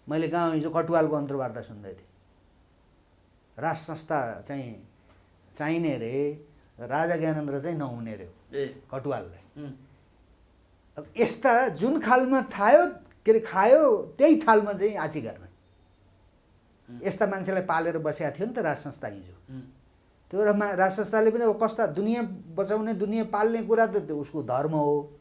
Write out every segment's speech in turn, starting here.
मैले कहाँ हिजो कटुवालको अन्तर्वार्ता सुन्दै थिएँ। राष्ट्र संस्था चाहिँ चाहिने रे, राजा ज्ञानेन्द्र चाहिँ नहुने रे कटुवाललाई। अब यस्ता जुन खालमा थायो के अरे खायो त्यही थालमा चाहिँ आँची गर्ने यस्ता मान्छेलाई पालेर बसेका थियो नि त राज संस्था हिजो। त्यो राज संस्थाले पनि अब कस्ता दुनियाँ बचाउने दुनियाँ पाल्ने कुरा त उसको धर्म हो,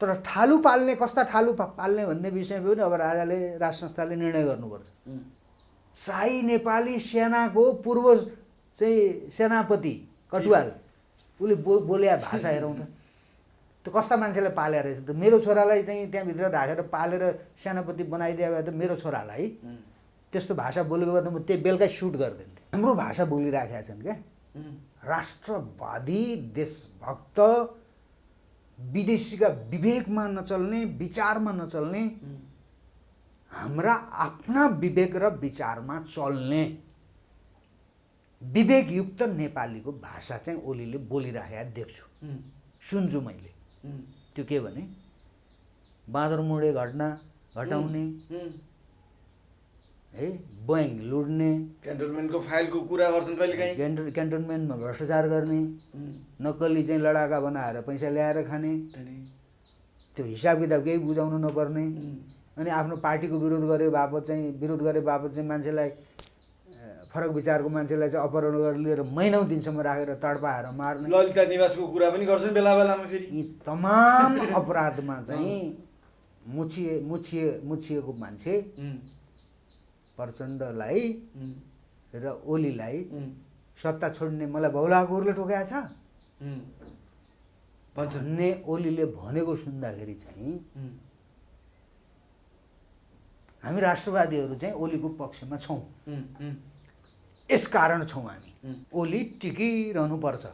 तर ठालु पाल्ने कस्ता ठालु पाल्ने भन्ने विषयमा पनि अब राजाले राज संस्थाले निर्णय गर्नुपर्छ। शाही नेपाली सेनाको पूर्व चाहिँ सेनापति कटुवाल उसले बोले भाषा हेरौँ त, त्यो कस्ता मान्छेलाई पालेर रहेछ त। मेरो छोरालाई चाहिँ त्यहाँभित्र राखेर पालेर सेनापति बनाइदिए भए त मेरो छोरालाई त्यस्तो भाषा बोलेको भए त म त्यही बेलुकै सुट गरिदिन्थेँ। हाम्रो भाषा बोलिराखेका छन् क्या, राष्ट्रवादी देशभक्त विदेशीका विवेकमा नचल्ने विचारमा नचल्ने, हाम्रा आफ्ना विवेक र विचारमा चल्ने विवेकयुक्त नेपालीको भाषा चाहिँ ओलीले बोलिराखेका देख्छु, सुन्छु मैले। त्यो के भने बाँदर मुडे घटना घटाउने है, बोइङ लुड्ने, क्यान्टोनमेन्टको फाइलको कुरा गर्छन् कहिलेकाहीँ, क्यान्टोनमेन्टमा भ्रष्टाचार गर्ने, नक्कली चाहिँ लडाका बनाएर पैसा ल्याएर खाने, त्यो हिसाब किताब केही बुझाउनु नपर्ने, अनि आफ्नो पार्टीको विरोध गरे बापत चाहिँ मान्छेलाई फरक विचारको मान्छेलाई चाहिँ अपहरण गरेर लिएर महिनौँ दिनसम्म राखेर तडपाएर मार्ने, ललिता निवासको कुरा पनि गर्छन् बेला बेलामा। फेरि यी तमाम अपराधमा चाहिँ मुछिएको मान्छे प्रचण्डलाई र ओलीलाई सत्ता छोड्ने मलाई भौलाकोहरूले ठोकाएको छ भन्ने ओलीले भनेको सुन्दाखेरि चाहिँ हामी राष्ट्रवादीहरू चाहिँ ओलीको पक्षमा छौँ। यसकारण छौँ हामी, ओली टिकिरहनुपर्छ।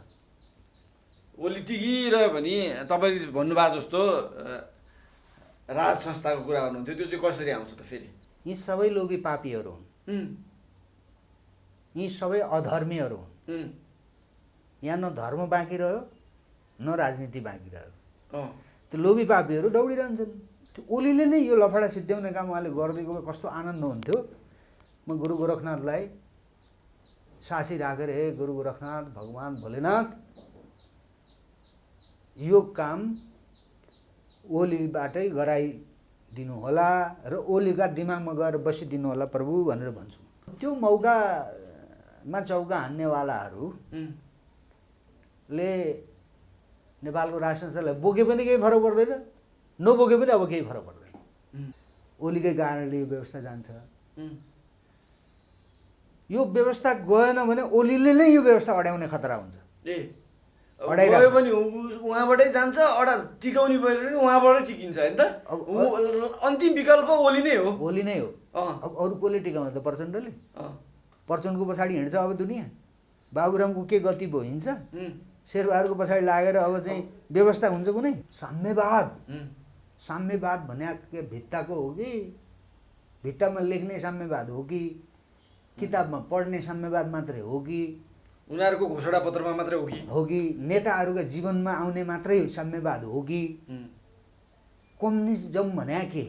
ओली टिकिरह्यो भने तपाईँले भन्नुभएको जस्तो राज संस्थाको कुरा गर्नुहुन्थ्यो, त्यो चाहिँ कसरी आउँछ त फेरि? यी सबै लोभी पापीहरू हुन्, यी सबै अधर्मीहरू हुन्। यहाँ न धर्म बाँकी रह्यो न राजनीति बाँकी रह्यो। त्यो लोभी पापीहरू दौडिरहन्छन्। त्यो ओलीले नै यो लफडा सिद्ध्याउने काम उहाँले गरिदिएको भए कस्तो आनन्द हुन्थ्यो। म गुरु गोरखनाथलाई सासी राखेर हे गुरु गोरखनाथ भगवान् भोलेनाथ यो काम ओलीबाटै गराइदिनु होला र ओलीका दिमागमा गएर बसिदिनु होला प्रभु भनेर भन्छु। त्यो मौकामा चौका हान्नेवालाहरूले नेपालको राज संस्थालाई बोके पनि केही फरक पर्दैन, नबोके पनि अब केही फरक पर्दैन। ओलीकै कारणले यो व्यवस्था जान्छ। यो व्यवस्था गएन भने ओलीले नै यो व्यवस्था अड्याउने खतरा हुन्छ। गयो पनि उहाँबाटै जान्छ, टिकाउने पऱ्यो भने उहाँबाटै टिकिन्छ होइन त। अन्तिम विकल्प ओली नै हो। ओली नै हो। अब अरू कसले टिकाउनु त? प्रचण्डले। प्रचण्डको पछाडि हिँड्छ अब दुनियाँ। बाबुरामको के गति भयो, हिँड्छ। शेरबहादुरको पछाडि लागेर अब चाहिँ व्यवस्था हुन्छ कुनै? साम्यवाद भने भित्ताको हो कि भित्तामा लेख्ने साम्यवाद हो कि किताबमा पढ्ने साम्यवाद मात्रै हो कि उनीहरूको घोषणा पत्रमा मात्रै हो कि नेताहरूका जीवनमा आउने मात्रै साम्यवाद हो कि कम्युनिजम भने के?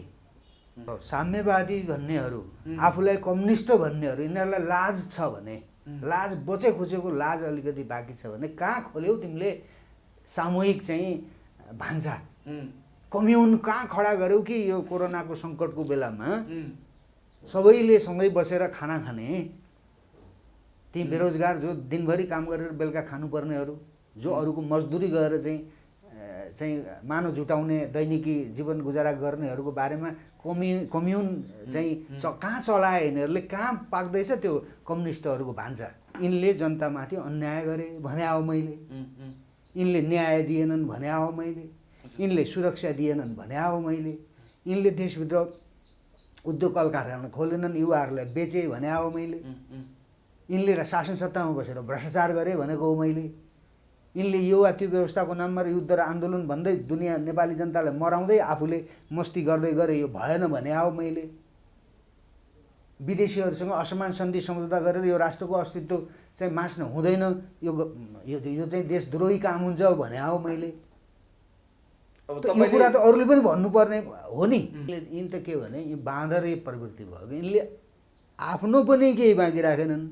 साम्यवादी भन्नेहरू, आफूलाई कम्युनिस्ट भन्नेहरू, यिनीहरूलाई लाज छ भने, लाज बचे खुचेको लाज अलिकति बाँकी छ भने कहाँ खोल्यौ तिमीले सामूहिक चाहिँ भान्सा कम्युन कहाँ खडा गर्यौ कि यो कोरोनाको सङ्कटको बेलामा सबैले सँगै बसेर खाना खाने, ती बेरोजगार जो दिनभरि काम गरेर बेलुका खानुपर्नेहरू, जो अरूको मजदुरी गरेर चाहिँ मानव जुटाउने दैनिकी जीवन गुजारा गर्नेहरूको बारेमा कम्युन चाहिँ कहाँ चलाए यिनीहरूले, कहाँ पाक्दैछ त्यो कम्युनिस्टहरूको भान्सा। यिनले जनतामाथि अन्याय गरे भने आओ मैले, यिनले न्याय दिएनन् भने आओ मैले, यिनले सुरक्षा दिएनन् भने आओ मैले, यिनले देशभित्र उद्योग कल कारखाना खोलेनन्, युवाहरूलाई बेचे भने आओ मैले, यिनले शासन सत्तामा बसेर भ्रष्टाचार गरे भनेको हो मैले, यिनले यो वा त्यो व्यवस्थाको नाममा युद्ध र आन्दोलन भन्दै दुनियाँ नेपाली जनतालाई मराउँदै आफूले मस्ती गर्दै गरे यो भएन भने आओ मैले, विदेशीहरूसँग असमान सन्धि सम्झौता गरेर यो राष्ट्रको अस्तित्व चाहिँ मास्न हुँदैन, यो चाहिँ देशद्रोही काम हुन्छ भने आओ मैले। अब त यो कुरा त अरूले पनि भन्नुपर्ने हो नि। यिन त के भने यो बाँदरे प्रवृत्ति भयो कि यिनले आफ्नो पनि केही बाँकी राखेनन्,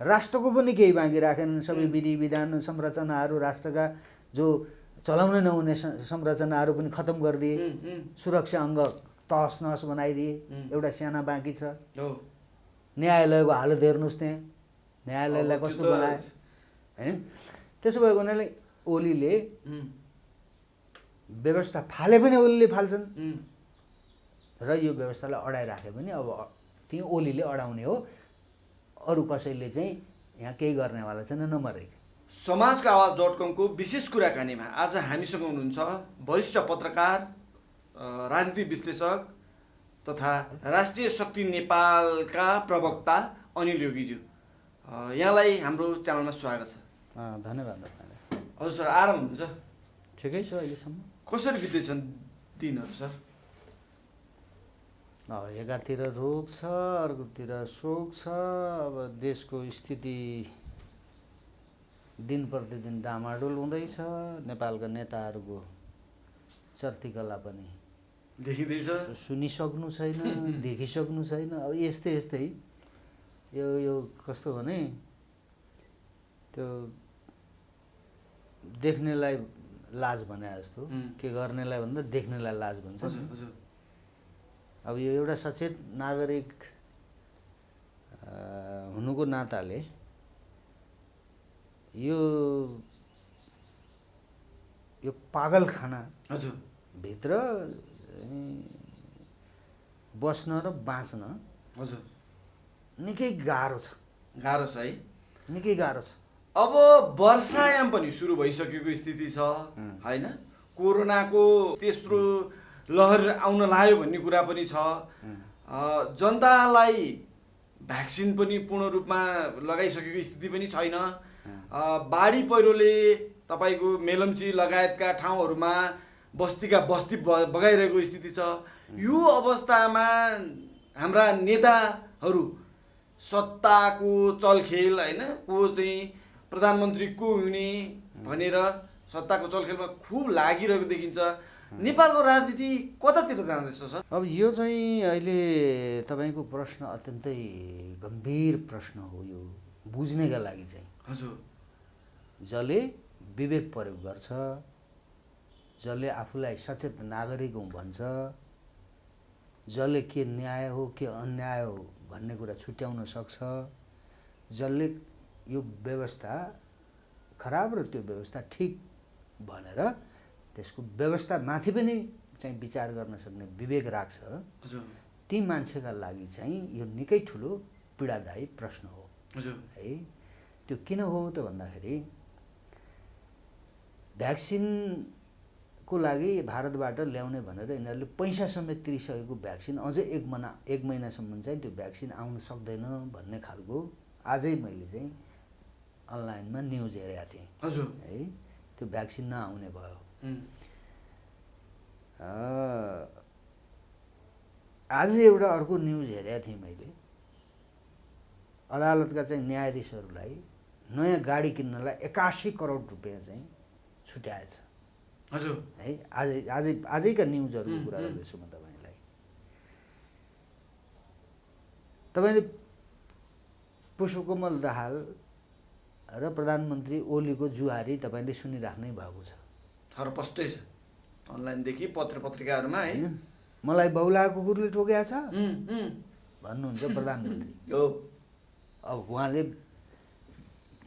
राष्ट्रको पनि केही बाँकी राखेनन्। सबै विधि विधान संरचनाहरू, राष्ट्रका जो चलाउन नहुने संरचनाहरू पनि खत्तम गरिदिए, सुरक्षा अङ्ग तहस नहस बनाइदिए, एउटा साना बाँकी छ। न्यायालयको हालत हेर्नुहोस्, त्यहाँ न्यायालयलाई कस्तो बनाए होइन। त्यसो भएको हुनाले ओलीले व्यवस्था फाले पनि ओलीले फाल्छन् र यो व्यवस्थालाई अडाइराखे पनि अब त्यही ओलीले अडाउने हो, अरू कसैले चाहिँ यहाँ केही गर्नेवाला छैन नमरेको। समाजको आवाज.com को विशेष कुराकानीमा आज हामीसँग हुनुहुन्छ वरिष्ठ पत्रकार, राजनीतिक विश्लेषक तथा राष्ट्रिय शक्ति नेपालका प्रवक्ता अनिल योगीज्यू। यहाँलाई हाम्रो च्यानलमा स्वागत छ। धन्यवाद। हजुर सर, आराम हुनुहुन्छ? ठिकै छ अहिलेसम्म। कसरी बित्दैछन् दिनहरू सर? एकातिर रोग छ, अर्कोतिर शोक छ। अब देशको स्थिति दिन प्रतिदिन डामाडोल हुँदैछ। नेपालका नेताहरूको चर्तीकला पनि देखिँदैछ, सुनिसक्नु छैन, देखिसक्नु छैन। अब यस्तै यस्तै यो कस्तो भने त्यो देख्नेलाई लाज भने जस्तो, के गर्नेलाई भन्दा देख्नेलाई लाज भन्छ। अब यो एउटा सचेत नागरिक हुनुको नाताले यो पागलखाना भित्र बस्न र बाँच्न निकै गाह्रो छ। गाह्रो छ है, निकै गाह्रो छ। अब वर्षायाम पनि सुरु भइसकेको स्थिति छ होइन। कोरोनाको तेस्रो लहर आउन लाग्यो भन्ने कुरा पनि छ। जनतालाई भ्याक्सिन पनि पूर्ण रूपमा लगाइसकेको स्थिति पनि छैन। बाढी पहिरोले तपाईँको मेलम्ची लगायतका ठाउँहरूमा बस्तीका बस्ती बगाइरहेको स्थिति छ। यो अवस्थामा हाम्रा नेताहरू सत्ताको चलखेल होइन, को चाहिँ प्रधानमन्त्री को हुने भनेर सत्ताको चलखेलमा खुब लागिरहेको देखिन्छ। नेपालको राजनीति कतातिर जाँदैछ सर? अब यो चाहिँ अहिले तपाईँको प्रश्न अत्यन्तै गम्भीर प्रश्न हो। यो बुझ्नेका लागि चाहिँ हजुर, जसले विवेक प्रयोग गर्छ, जसले आफूलाई सचेत नागरिक हौँ भन्छ, जसले के न्याय हो के अन्याय हो भन्ने कुरा छुट्याउन सक्छ, जसले यो व्यवस्था खराब र त्यो व्यवस्था ठिक भनेर त्यसको व्यवस्था माथि पनि चाहिँ विचार गर्न सक्ने विवेक राख्छ, ती मान्छेका लागि चाहिँ यो निकै ठुलो पीडादायी प्रश्न हो है। त्यो किन हो त भन्दाखेरि भ्याक्सिनको लागि भारतबाट ल्याउने भनेर यिनीहरूले पैसा समेत तिरिसकेको भ्याक्सिन अझै एक महिनासम्म चाहिँ त्यो भ्याक्सिन आउन सक्दैन भन्ने खालको आजै मैले चाहिँ अनलाइनमा न्युज हेरेको थिएँ है। त्यो भ्याक्सिन नआउने भयो। आज एउटा अर्को न्युज हेरेको थिएँ मैले, अदालतका चाहिँ न्यायाधीशहरूलाई नयाँ गाडी किन्नलाई 81 करोड रुपियाँ चाहिँ छुट्याएछ हजुर है। आजैका न्युजहरूको कुरा गर्दैछु म तपाईँलाई। तपाईँले पुष्पकमल दाहाल र प्रधानमन्त्री ओलीको जुहारी तपाईँले सुनिराख्नै भएको छ। हरपष्टै छ, अनलाइनदेखि पत्रिकाहरूमा है। मलाई बौला कुकुरले ठोकेको छ भन्नुहुन्छ प्रधानमन्त्री। अब उहाँले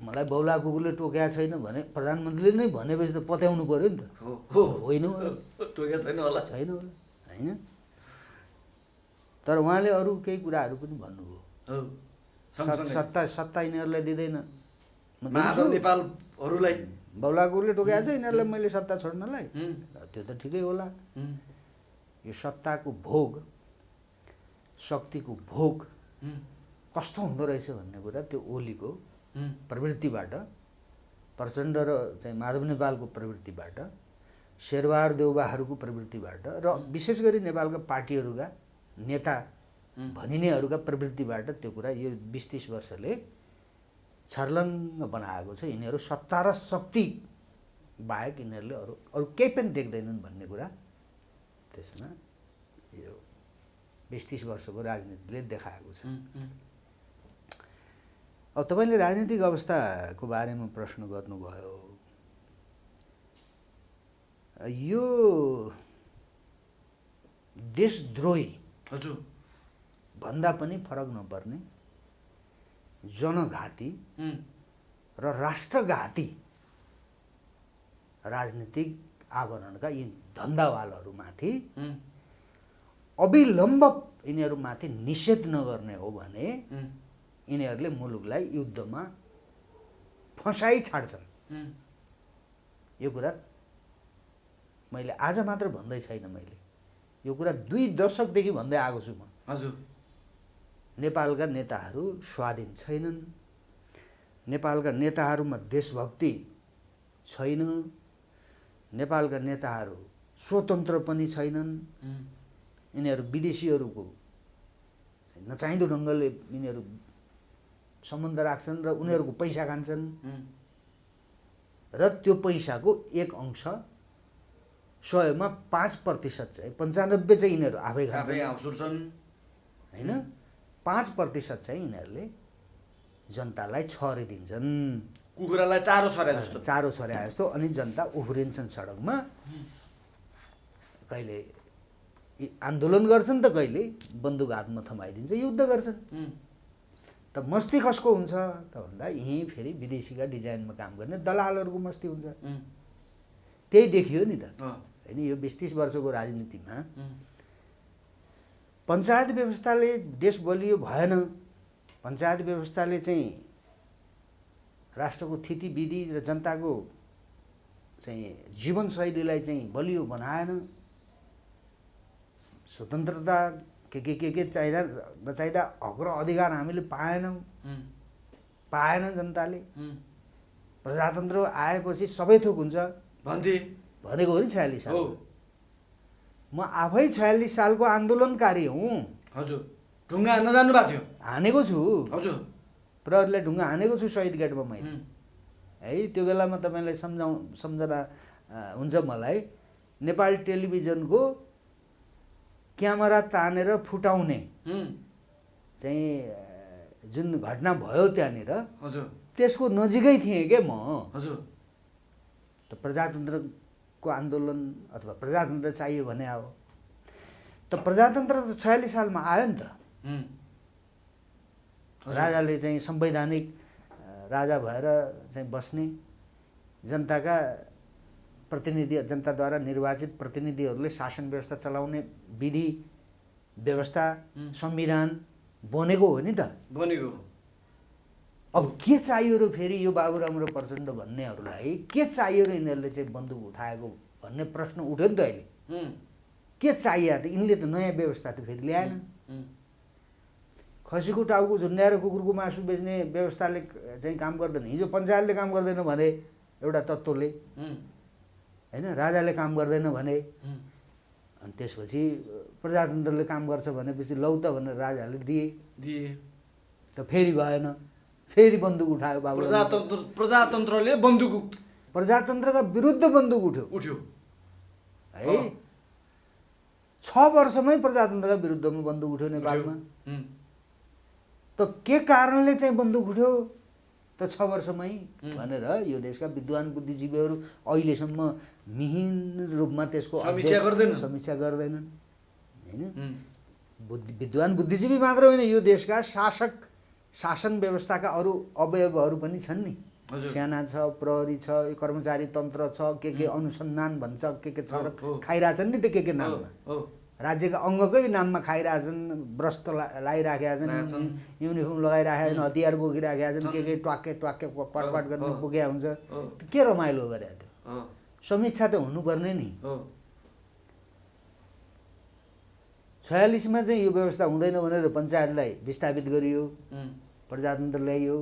मलाई बौला कुकुरले टोकेको छैन भने प्रधानमन्त्रीले नै भनेपछि त पत्याउनु पर्यो नि त। होइन टोकेको छैन होला, छैन होला होइन। तर उहाँले अरू केही कुराहरू पनि भन्नुभयो। सत्ता यिनीहरूलाई दिँदैन नेपालहरूलाई। बौला कुकुरले टोकेको छ यिनीहरूलाई मैले सत्ता छोड्नलाई, त्यो त ठिकै होला। यो सत्ताको भोग, शक्तिको भोग कस्तो हुँदो रहेछ भन्ने कुरा त्यो ओलीको प्रवृत्तिबाट, प्रचण्ड र चाहिँ माधव नेपालको प्रवृत्तिबाट, शेरबहादुर देउवाहरूको प्रवृत्तिबाट र विशेष गरी नेपालका पार्टीहरूका नेता भनिनेहरूका प्रवृत्तिबाट त्यो कुरा यो 20-30 वर्षले छर्लङ्ग बनाएको छ। यिनीहरू सत्ता र शक्ति बाहेक यिनीहरूले अरू अरू केही पनि देख्दैनन् भन्ने कुरा त्यसमा यो 20-30 वर्षको राजनीतिले देखाएको छ। अब तपाईँले राजनीतिक अवस्थाको बारेमा प्रश्न गर्नुभयो। यो देशद्रोही हजुर भन्दा पनि फरक नपर्ने जनघाती र राष्ट्रघाती राजनीतिक आवरणका यी धन्दावालहरूमाथि अविलम्ब यिनीहरूमाथि निषेध नगर्ने हो भने यिनीहरूले मुलुकलाई युद्धमा फसाइ छाड्छन्। यो कुरा मैले आज मात्र भन्दै छैन, मैले यो कुरा 2 दशकदेखि भन्दै आएको छु म। हजुर नेपालका नेताहरू स्वाधीन छैनन्, नेपालका नेताहरूमा देशभक्ति छैन, नेपालका नेताहरू स्वतन्त्र पनि छैनन्। यिनीहरू विदेशीहरूको नचाहिँदो ढङ्गले यिनीहरू सम्बन्ध राख्छन् र उनीहरूको पैसा खान्छन् र त्यो पैसाको एक अंश 100मा 5% चाहिँ 95 चाहिँ यिनीहरू आफै खान्छन् हैन, 5% चाहिँ यिनीहरूले जनतालाई छरिदिन्छन्, कुखुरालाई चारो छर्या जस्तो जस्तो। अनि जनता उफ्रिन्छन् सडकमा, कहिले आन्दोलन गर्छन् त कहिले बन्दुक हातमा थमाइदिन्छ, युद्ध गर्छन्। त मस्ती कसको हुन्छ त भन्दा यहीँ फेरि विदेशीका डिजाइनमा काम गर्ने दलालहरूको मस्ती हुन्छ। त्यही देखियो नि त होइन। यो 20-30 वर्षको राजनीतिमा पञ्चायत व्यवस्थाले देश बलियो भएन, पञ्चायत व्यवस्थाले चाहिँ राष्ट्रको स्थिति विधि र जनताको चाहिँ जीवनशैलीलाई चाहिँ बलियो बनाएन। स्वतन्त्रता के चाहिँदा नचाहिँदा हक र अधिकार हामीले पाएन जनताले। प्रजातन्त्र आएपछि सबै थोक हुन्छ भनेको हो नि 46 साल। म आफै 46 सालको आन्दोलनकारी हुँ। हजुर ढुङ्गा हान्न जानु भएको थियो? हानेको छु। हजुर प्रहरीलाई ढुङ्गा हानेको छु शहीद गेटमा मैले है। त्यो बेलामा तपाईँलाई सम्झना हुन्छ मलाई, नेपाल टेलिभिजनको क्यामेरा तानेर फुटाउने चाहिँ जुन घटना भयो त्यहाँनिर, हजुर त्यसको नजिकै थिएँ के म। हजुर त प्रजातन्त्रको आन्दोलन अथवा प्रजातन्त्र चाहियो भने अब त प्रजातन्त्र त 46 सालमा आयो नि त। राजाले चाहिँ संवैधानिक राजा भएर चाहिँ बस्ने, जनताका प्रतिनिधि, जनताद्वारा निर्वाचित प्रतिनिधिहरूले शासन व्यवस्था चलाउने विधि व्यवस्था संविधान बनेको हो नि त। बनेको। अब के चाहियो र फेरि यो बाबुराम र प्रचण्ड भन्नेहरूलाई के चाहियो र यिनीहरूले चाहिँ बन्दुक उठाएको भन्ने प्रश्न उठ्यो नि त अहिले। के चाहियो त? यिनले त नयाँ व्यवस्था त फेरि ल्याएन। खसीको टाउको झुन्ड्याएर कुकुरको मासु बेच्ने व्यवस्थाले चाहिँ काम गर्दैन। हिजो पञ्चायतले काम गर्दैन भने एउटा तत्त्वले होइन, राजाले काम गर्दैन भने, अनि त्यसपछि प्रजातन्त्रले काम गर्छ भनेपछि लौ त भनेर राजाले दिए त फेरि भएन, फेरि बन्दुक उठायो बाबु। प्रजातन्त्रले बन्दुक, प्रजातन्त्रका विरुद्ध बन्दुक उठ्यो है। 6 वर्षमै प्रजातन्त्रका विरुद्धमा बन्दुक उठ्यो नेपालमा। त के कारणले चाहिँ बन्दुक उठ्यो त 6 वर्षमै भनेर यो देशका विद्वान बुद्धिजीवीहरू अहिलेसम्म मिहिन रूपमा त्यसको समीक्षा गर्दैनन् हैन। विद्वान बुद्धिजीवी मात्र होइन, यो देशका शासन व्यवस्थाका अरू अवयवहरू पनि छन् नि। सेना छ, प्रहरी छ, कर्मचारी तन्त्र छ, के अनुसन्धान भन्छ, के छ र खाइरहेछन् नि त के नाममा। राज्यका अङ्गकै नाममा खाइरहेछन्, ब्रस्त लगाइराखेका छन्, युनिफर्म लगाइराखेका छन्, हतियार बोकिराखेका छन्, के ट्वाक्के क्वाट गर्ने बोकेका हुन्छ। के रमाइलो गरे त्यो? समीक्षा त हुनुपर्ने नि। 46मा चाहिँ यो व्यवस्था हुँदैन भनेर पञ्चायतलाई विस्थापित गरियो, प्रजातन्त्र ल्याइयो।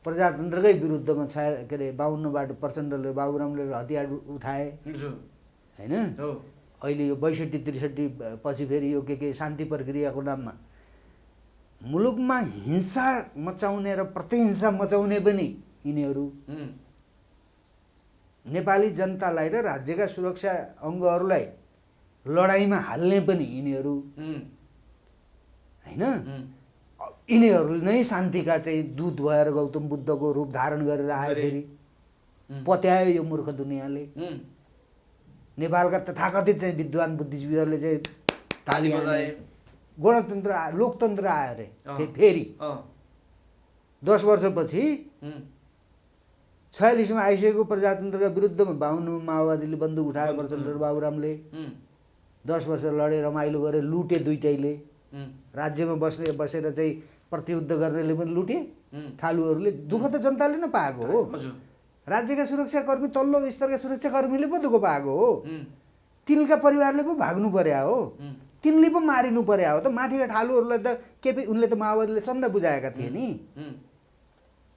प्रजातन्त्रकै विरुद्धमा के अरे 52बाट प्रचण्डले बाबुरामले हतियार उठाए होइन। अहिले यो 62-63 पछि फेरि यो के शान्ति प्रक्रियाको नाममा मुलुकमा हिंसा मचाउने र प्रतिहिंसा मचाउने पनि यिनीहरू नेपाली जनतालाई र राज्यका सुरक्षा अङ्गहरूलाई लडाइँमा हाल्ने पनि यिनीहरू होइन। यिनीहरू नै शान्तिका चाहिँ दूत भएर गौतम बुद्धको रूप धारण गरेर आयो, फेरि पत्यायो यो मूर्ख दुनियाँले। नेपालका तथाकथित चाहिँ विद्वान बुद्धिजीवीहरूले चाहिँ ताली बजाए, गणतन्त्र लोकतन्त्र आयो अरे फेरि 10 वर्षपछि 46 मा आइसकेको प्रजातन्त्रका विरुद्धमा 52 माओवादीले बन्दुक उठायो, प्रचण्ड र बाबुरामले 10 वर्ष लडे, रमाइलो गरे, लुटे दुइटैले। राज्यमा बसेर चाहिँ प्रतियुद्ध गर्नेले पनि लुटे, ठालुहरूले। दुःख त जनताले नै पाएको हो, राज्यका सुरक्षाकर्मी तल्लो स्तरका सुरक्षाकर्मीले पो दुःख पाएको हो, तिनका परिवारले पो भाग्नु पर्या हो, तिनले पो मारिनु पर्या हो। त माथिका ठालुहरूलाई त के उनले त माओवादीले चन्दा बुझाएका थिए नि,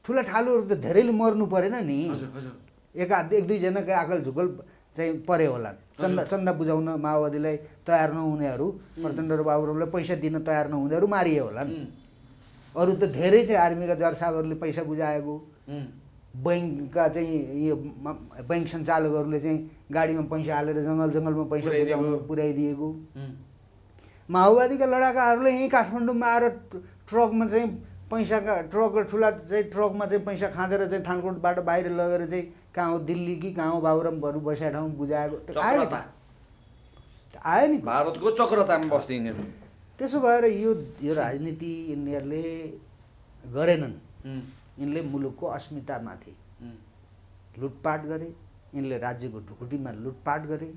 ठुला ठालुहरू त धेरैले मर्नु परेन नि, एक दुईजनाकै आकल झुकल चाहिँ परे होला। चन्दा बुझाउन माओवादीलाई तयार नहुनेहरू, प्रचण्ड र बाबुरामलाई पैसा दिन तयार नहुनेहरू मारिए होलान्। अरू त धेरै चाहिँ आर्मीका जरसाबहरूले पैसा बुझाएको, बैङ्कका चाहिँ यो बैङ्क सञ्चालकहरूले चाहिँ गाडीमा पैसा हालेर जङ्गलमा पैसा पुर्याइदिएको। माओवादीका लडाकाहरूले यहीँ काठमाडौँमा आएर ट्रकमा चाहिँ पैसाका ठुला चाहिँ ट्रकमा चाहिँ पैसा खाँदेर चाहिँ थानकोटबाट बाहिर लगेर चाहिँ कहाँ हो दिल्ली कि कहाँ हो बाबुरामहरू बसेका ठाउँ बुझाएको आयो नि। भारतको चक्रतामा बस्थे यिनीहरू। त्यसो भएर यो राजनीति यिनीहरूले गरेनन्। यिनले मुलुकको अस्मितामाथि लुटपाट गरे, यिनले राज्यको ढुकुटीमा लुटपाट गरे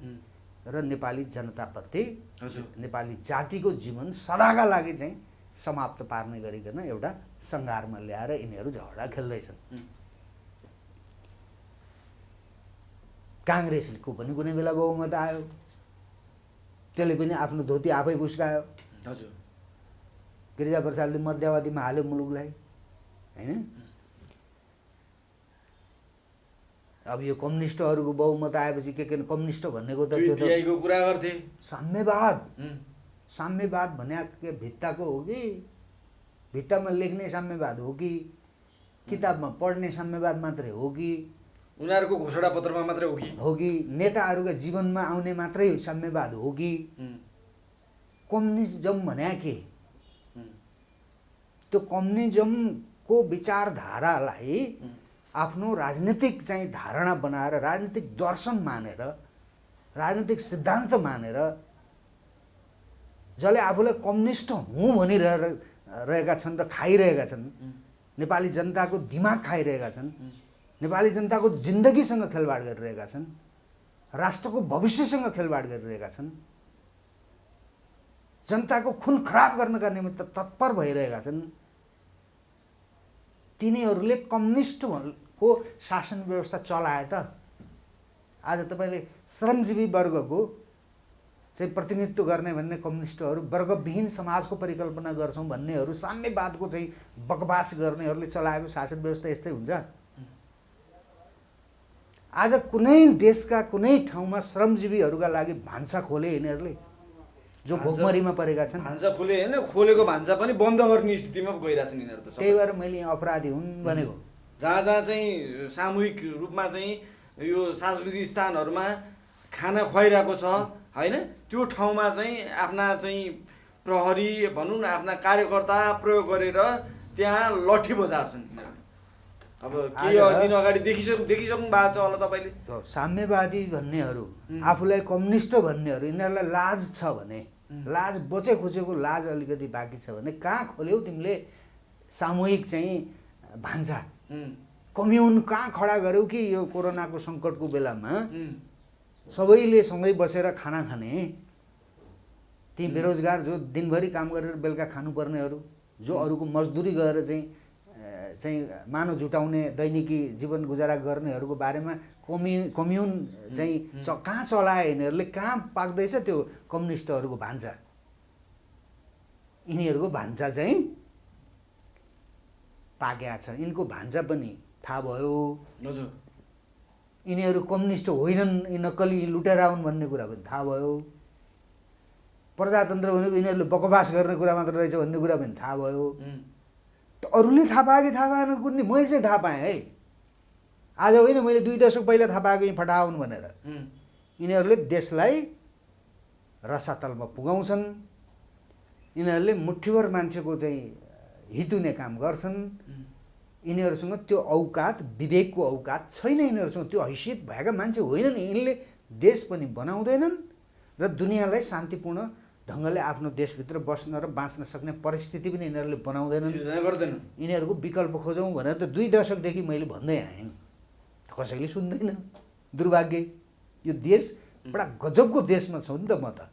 र नेपाली जनताप्रति नेपाली जातिको जीवन सदाका लागि चाहिँ समाप्त पार्ने गरिकन एउटा सङ्घारमा ल्याएर यिनीहरू झगडा खेल्दैछन्। काङ्ग्रेसको पनि कुनै बेला बहुमत आयो, त्यसले पनि आफ्नो धोती आफै बुस्कायो। गिरिजाप्रसादले मध्यवादीमा हाल्यो मुलुकलाई, होइन। अब यो कम्युनिस्टहरूको बहुमत आएपछि के कम्युनिस्ट भन्नेको त त्यो त कुरा गर्थे, साम्यवाद भने के भित्ताको हो कि, भित्तामा लेख्ने साम्यवाद हो कि किताबमा पढ्ने साम्यवाद मात्रै हो कि, उनीहरूको घोषणा पत्रमा मात्रै हो कि नेताहरूका जीवनमा आउने मात्रै साम्यवाद हो कि कम्युनिजम भने के? त्यो कम्युनिजमको विचारधारालाई आफ्नो राजनीतिक चाहिँ धारणा बनाएर, राजनीतिक दर्शन मानेर, राजनीतिक सिद्धान्त मानेर जसले आफूलाई कम्युनिस्ट हुँ भनिरहेका छन् र खाइरहेका छन्, नेपाली जनताको दिमाग खाइरहेका छन्, नेपाली जनताको जिन्दगीसँग खेलवाड गरिरहेका छन्, राष्ट्रको भविष्यसँग खेलवाड गरिरहेका छन्, जनताको खुन खराब गर्नका निमित्त तत्पर भइरहेका छन्, तिनीहरूले कम्युनिस्टको शासन व्यवस्था चलाए त। आज तपाईँले श्रमजीवी वर्गको चाहिँ प्रतिनिधित्व गर्ने भन्ने कम्युनिस्टहरू, वर्गविहीन समाजको परिकल्पना गर्छौँ भन्नेहरू, साम्यवादको चाहिँ बकवास गर्नेहरूले चलाएको शासन व्यवस्था यस्तै हुन्छ। आज कुनै देशका कुनै ठाउँमा श्रमजीवीहरूका लागि भान्सा खोले यिनीहरूले, जो भोकमरीमा परेका छन्। भान्सा खोले होइन, खोलेको भान्सा पनि बन्द गर्ने स्थितिमा गइरहेछन् यिनीहरू त। त्यही भएर मैले यहाँ अपराधी हुन् भनेको। जहाँ चाहिँ सामूहिक रूपमा चाहिँ यो सार्वजनिक स्थानहरूमा खाना खुवाइरहेको छ होइन, त्यो ठाउँमा चाहिँ आफ्ना चाहिँ प्रहरी भनौँ न, आफ्ना कार्यकर्ता प्रयोग गरेर त्यहाँ लट्ठी बजार्छन् यिनीहरू। अब केही दिन अगाडि देखिसक्नु भएको छ होला तपाईँले। साम्यवादी भन्नेहरू, आफूलाई कम्युनिस्ट भन्नेहरू, यिनीहरूलाई लाज छ भने, लाज बचे खुचेको लाज अलिकति बाँकी छ भने कहाँ खोल्यौ तिमीले सामूहिक चाहिँ भान्सा, कम्युन कहाँ खडा गर्यौ कि यो कोरोनाको सङ्कटको बेलामा सबैले सँगै बसेर खाना खाने, ती बेरोजगार जो दिनभरि काम गरेर बेलुका खानुपर्नेहरू, जो अरूको मजदुरी गरेर चाहिँ मानव जुटाउने दैनिकी जीवन गुजारा गर्नेहरूको बारेमा कम्युन चाहिँ कहाँ चलाए यिनीहरूले, कहाँ पाक्दैछ त्यो कम्युनिस्टहरूको भान्सा। यिनीहरूको भान्सा चाहिँ पाकेको छ, यिनको भान्सा पनि थाहा भयो। यिनीहरू कम्युनिस्ट होइनन्, यी नक्कली लुटेरा हुन् भन्ने कुरा पनि थाहा भयो। प्रजातन्त्र भनेको यिनीहरूले बकवास गर्ने कुरा मात्र रहेछ भन्ने कुरा पनि थाहा भयो। त अरूले थाहा पाए कि थाहा पाएन कुनै, मैले चाहिँ थाहा पाएँ है। आज होइन, मैले 2 दशक पहिला थाहा पाएको यी फटाउन् भनेर। यिनीहरूले देशलाई रसातलमा पुगाउँछन्, यिनीहरूले मुठ्ठीभर मान्छेको चाहिँ हित हुने काम गर्छन्। यिनीहरूसँग त्यो औकात, विवेकको औकात छैन, यिनीहरूसँग त्यो हैसियत भएका मान्छे होइनन्। यिनले देश पनि बनाउँदैनन् र दुनियाँलाई शान्तिपूर्ण ढङ्गले आफ्नो देशभित्र बस्न र बाँच्न सक्ने परिस्थिति पनि यिनीहरूले बनाउँदैनन्, यिनीहरूको विकल्प खोजौँ भनेर त 2 दशकदेखि मैले भन्दै आएँ। कसैले सुन्दैन, दुर्भाग्य। यो देश बडा गजबको देशमा छौँ नि त म त।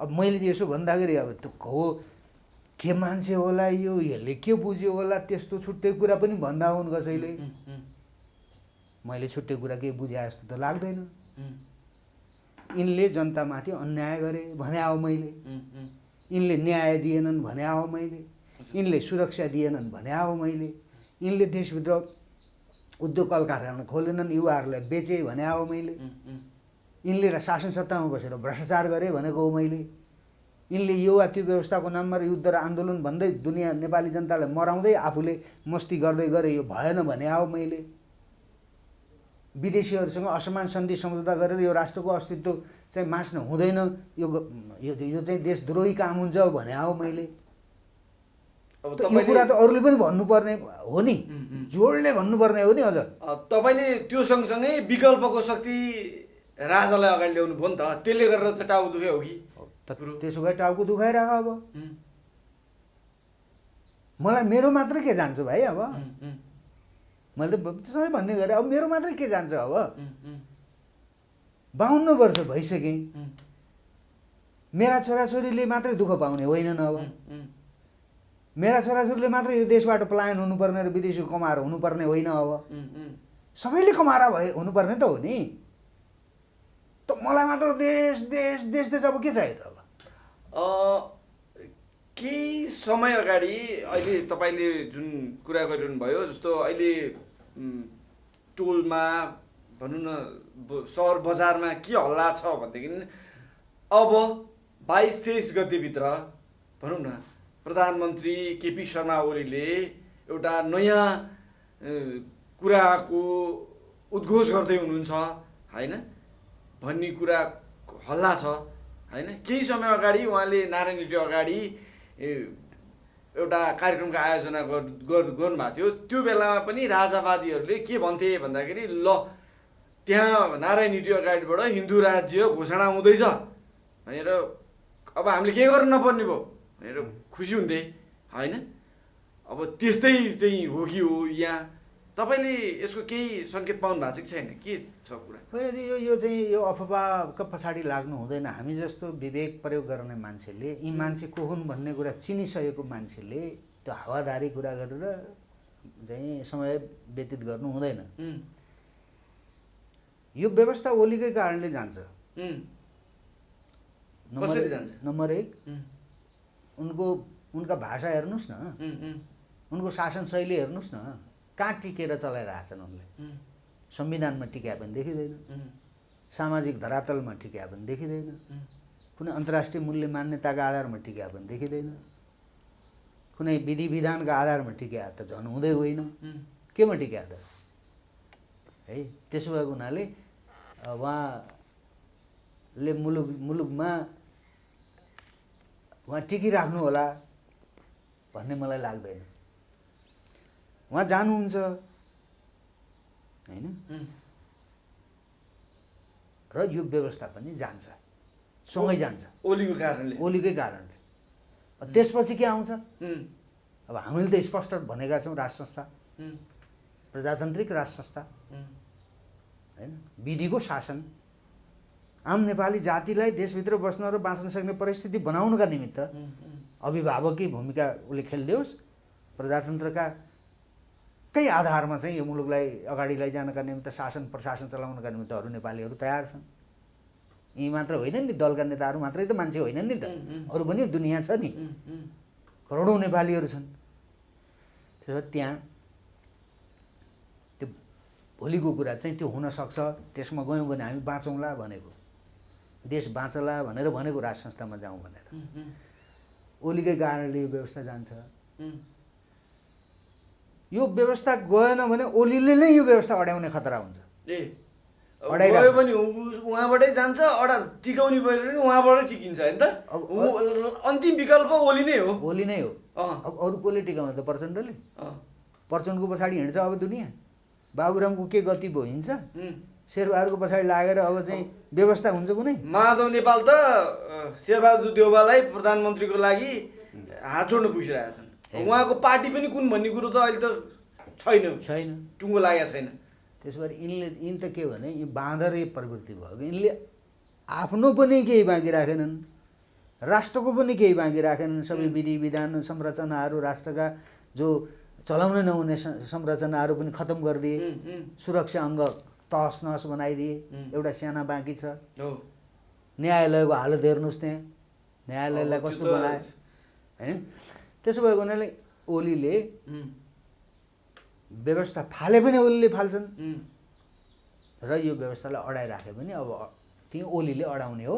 अब मैले यसो भन्दाखेरि अब त्यो हो के मान्छे होला यो, यसले के बुझ्यो होला, त्यस्तो छुट्टै कुरा पनि भन्दा हुन् कसैले। मैले छुट्टै कुरा केही बुझे जस्तो त लाग्दैन। यिनले जनतामाथि अन्याय गरे भने हो मैले, यिनले न्याय दिएनन् भने हो मैले, यिनले सुरक्षा दिएनन् भने हो मैले, यिनले देशभित्र उद्योग कल कारखाना खोलेनन्, युवाहरूलाई बेचे भने हो मैले, यिनले शासन सत्तामा बसेर भ्रष्टाचार गरे भनेको हो मैले, यिनले यो वा त्यो व्यवस्थाको नाममा युद्ध र आन्दोलन भन्दै दुनियाँ नेपाली जनतालाई मराउँदै आफूले मस्ती गर्दै गरे यो भएन भने हो मैले, विदेशीहरूसँग असमान सन्धि सम्झौता गरेर यो राष्ट्रको अस्तित्व चाहिँ मास्न हुँदैन, यो चाहिँ देशद्रोही काम हुन्छ भने हो मैले। यो कुरा त अरूले पनि भन्नुपर्ने हो नि, जोडले भन्नुपर्ने हो नि। अझ तपाईँले त्यो सँगसँगै विकल्पको शक्ति राजालाई अगाडि ल्याउनु भयो नि त, त्यसले गरेर चाहिँ टाउको दुख्यो हो कि? त्यसो भए टाउको दुखाइराख। अब मलाई मेरो मात्रै के जान्छ भाइ? अब मैले त सधैँ भन्ने गरेँ, अब मेरो मात्रै के जान्छ? अब 52 वर्ष भइसकेँ, मेरा छोराछोरीले मात्रै दुःख पाउने होइनन्। अब मेरा छोराछोरीले मात्रै यो देशबाट पलायन हुनुपर्ने र विदेशी कमाएर हुनुपर्ने होइन। अब सबैले कमाएर भए हुनुपर्ने त हो नि। त मलाई मात्र देश देश देश देश अब के चाहियो त? अब केही समय अगाडि अहिले तपाईँले जुन कुरा गरिरहनु भयो, जस्तो अहिले टोलमा भनौँ न, सहर बजारमा के हल्ला छ भनेदेखि अब 22-23 गतेभित्र भनौँ न प्रधानमन्त्री केपी शर्मा ओलीले एउटा नयाँ कुराको उद्घोष गर्दै हुनुहुन्छ होइन भन्ने कुरा हल्ला छ होइन। केही समय अगाडि उहाँले नारायण हिजो अगाडि एउटा कार्यक्रमको आयोजना गर्नुभएको थियो। त्यो बेलामा पनि राजावादीहरूले के भन्थे भन्दाखेरि ल त्यहाँ नारायण हिजो अगाडिबाट हिन्दू राज्य घोषणा हुँदैछ भनेर अब हामीले के गर्नु नपर्ने भयो भनेर खुसी हुन्थे होइन। अब त्यस्तै चाहिँ हो कि हो यहाँ? तपाईँले यसको केही सङ्केत पाउनु भएको छ कि छैन? के छ कुरा? होइन, यो चाहिँ यो अफवाहको पछाडि लाग्नु हुँदैन। हामी जस्तो विवेक प्रयोग गर्ने मान्छेले, यी मान्छे को हुन् भन्ने कुरा चिनिसकेको मान्छेले त्यो हावादारी कुरा गरेर चाहिँ समय व्यतीत गर्नु हुँदैन। यो व्यवस्था ओलीकै कारणले जान्छ। नम्बर 1 उनका भाषा हेर्नुहोस् न, उनको शासन शैली हेर्नुहोस् न, कहाँ टिकेर चलाइरहेछन् उनले। संविधानमा टिका पनि देखिँदैन, सामाजिक धरातलमा टिका पनि देखिँदैन, कुनै अन्तर्राष्ट्रिय मूल्य मान्यताका आधारमा टिका पनि देखिँदैन, कुनै विधि विधानका आधारमा टिका त झन् हुँदै होइन। केमा टिका त है? त्यसो भएको हुनाले उहाँले मुलुकमा उहाँ टिकिराख्नु होला भन्ने मलाई लाग्दैन। उहाँ जानुहुन्छ होइन, र यो व्यवस्था पनि जान्छ, सँगै जान्छ ओलीकै कारणले। त्यसपछि के आउँछ? अब हामीले त स्पष्ट भनेका छौँ, राज संस्था, प्रजातान्त्रिक राज संस्था होइन, विधिको शासन, आम नेपाली जातिलाई देशभित्र बस्न र बाँच्न सक्ने परिस्थिति बनाउनका निमित्त अभिभावकीय भूमिका उसले खेलिदियोस्। प्रजातन्त्रका कै आधारमा चाहिँ यो मुलुकलाई अगाडि लैजानका निमित्त शासन प्रशासन चलाउनका निमित्त अरू नेपालीहरू तयार छन्। यी मात्र होइनन् नि, दलका नेताहरू मात्रै त मान्छे होइनन् नि त, अरू पनि दुनियाँ छ नि, करोडौँ नेपालीहरू छन्। त्यसो भए त्यहाँ त्यो भोलिको कुरा चाहिँ त्यो हुनसक्छ। त्यसमा गयौँ भने हामी बाँचौँला भनेको, देश बाँचला भनेर भनेको राज संस्थामा जाउँ भनेर। ओलीकै कारणले यो व्यवस्था जान्छ। यो व्यवस्था गएन भने ओलीले नै यो व्यवस्था अड्याउने खतरा हुन्छ। ए अडाइरहेको। गयो भने उहाँबाटै जान्छ, टिकाउने पऱ्यो भने उहाँबाटै टिकिन्छ होइन त। अन्तिम विकल्प ओली नै हो। ओली नै हो। अँ। अब अरू कसले टिकाउनु त? प्रचण्डले। अँ। प्रचण्डको पछाडि हिँड्छ अब दुनियाँ। बाबुरामको के गति भयो, हिँड्छ? उम्। शेरबहादुरको पछाडि लागेर अब चाहिँ व्यवस्था हुन्छ कुनै? माधव नेपाल त शेरबहादुर देउवालाई प्रधानमन्त्रीको लागि हात जोड्न पुगिरहेका छन्। उहाँको पार्टी पनि कुन भन्ने कुरो त अहिले त छैन, टुङ्गो लागेको छैन। त्यसो भएर यिनी त के भने यो बाँदरे प्रवृत्ति भयो। यिनले आफ्नो पनि केही बाँकी राखेनन्, राष्ट्रको पनि केही बाँकी राखेनन्। सबै विधि विधान संरचनाहरू, राष्ट्रका जो चलाउन नहुने संरचनाहरू पनि खतम गरिदिए। सुरक्षा अङ्ग तहस नहस बनाइदिए। एउटा साना बाँकी छ। न्यायालयको हालत हेर्नुहोस्, त्यहाँ न्यायालयलाई कस्तो बनायो होइन। त्यसो भएको हुनाले ओलीले व्यवस्था फाले पनि ओलीले फाल्छन् र यो व्यवस्थालाई अडाइराखे पनि अब त्यही ओलीले अडाउने हो।